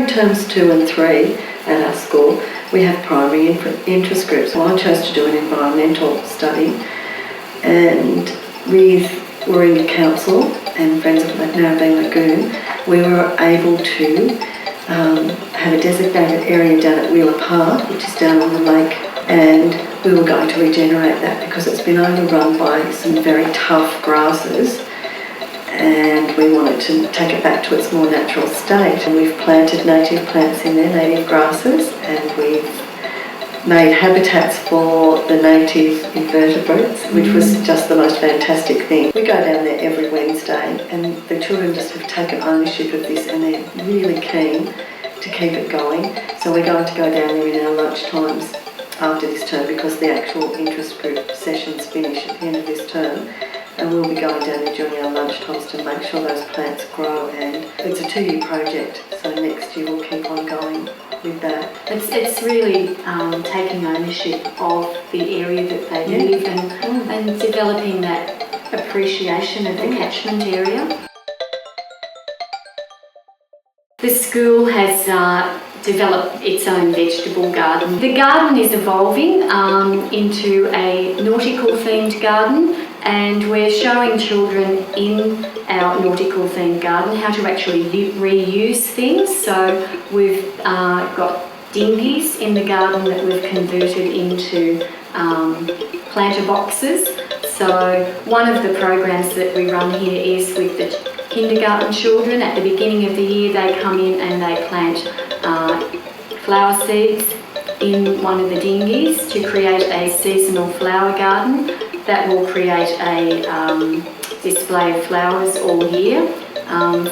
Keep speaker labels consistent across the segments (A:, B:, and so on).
A: terms 2 and 3 at our school, we have primary interest groups. So I chose to do an environmental study, and with Warringah Council and Friends of Narrabeen Lagoon, we were able to have a designated area down at Wheeler Park, which is down on the lake, and we were going to regenerate that because it's been overrun by some very tough grasses, and we wanted to take it back to its more natural state. And we've planted native plants in there, native grasses, and we've made habitats for the native invertebrates, which was just the most fantastic thing. We go down there every Wednesday, and the children just have taken ownership of this, and they're really keen to keep it going. So we're going to go down there in our lunch times after this term, because the actual interest group sessions finish at the end of this term, and we'll be going down there during our lunch times to make sure those plants grow. And it's a 2-year project, so next year we'll keep on going with that.
B: It's really taking ownership of the area that they live and developing that appreciation of the catchment area. The school has developed its own vegetable garden. The garden is evolving into a nautical themed garden, and we're showing children in our nautical themed garden how to actually reuse things. So we've got dinghies in the garden that we've converted into planter boxes. So one of the programs that we run here is with the kindergarten children. At the beginning of the year, they come in and they plant flower seeds in one of the dinghies to create a seasonal flower garden that will create a display of flowers all year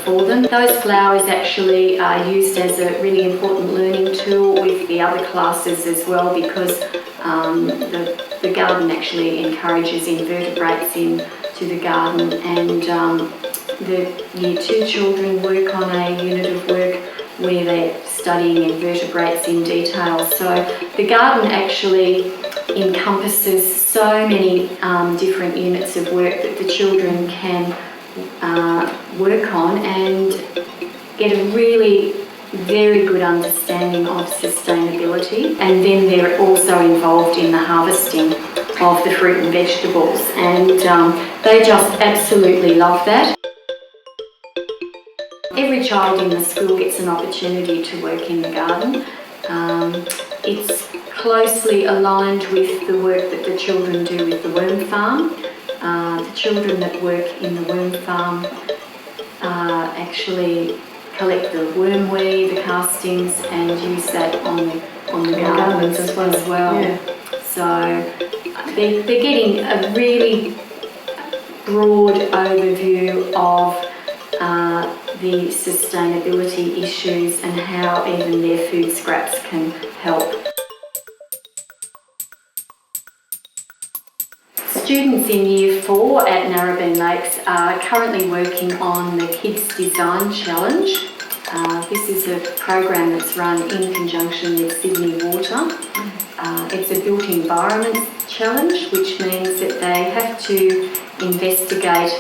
B: for them. Those flowers actually are used as a really important learning tool with the other classes as well, because the garden actually encourages invertebrates into the garden, and the Year 2 children work on a unit of work where they're studying invertebrates in detail. So the garden actually encompasses so many different units of work that the children can work on and get a really very good understanding of sustainability. And then they're also involved in the harvesting of the fruit and vegetables, and they just absolutely love that. Every child in the school gets an opportunity to work in the garden. It's closely aligned with the work that the children do with the worm farm. The children that work in the worm farm actually collect the wormweed, the castings, and use that on the garments as well. Yeah. So they're getting a really broad overview of the sustainability issues and how even their food scraps can help. Students in Year 4 at Narrabeen Lakes are currently working on the Kids Design Challenge. This is a program that's run in conjunction with Sydney Water. It's a built environment challenge, which means that they have to investigate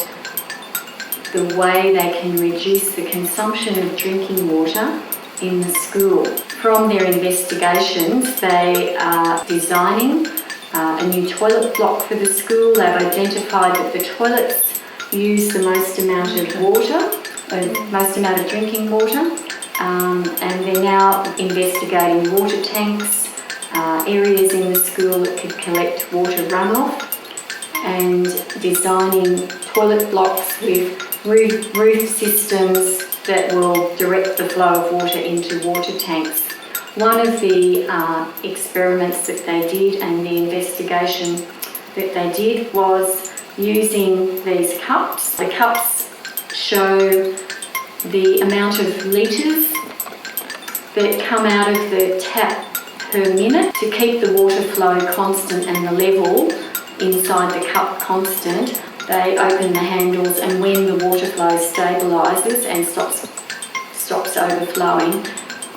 B: the way they can reduce the consumption of drinking water in the school. From their investigations, they are designing a new toilet block for the school. They've identified that the toilets use the most amount of water, most amount of drinking water, and they're now investigating water tanks, areas in the school that could collect water runoff, and designing toilet blocks with roof systems that will direct the flow of water into water tanks. One of the experiments that they did and the investigation that they did was using these cups. The cups show the amount of litres that come out of the tap per minute. To keep the water flow constant and the level inside the cup constant, they open the handles, and when the water flow stabilises and stops overflowing,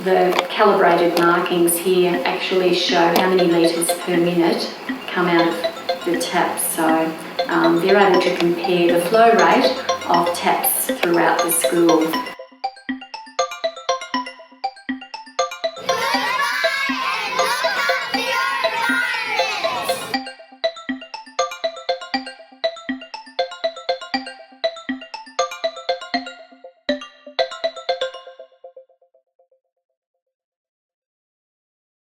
B: the calibrated markings here actually show how many litres per minute come out of the taps. So they're able to compare the flow rate of taps throughout the school.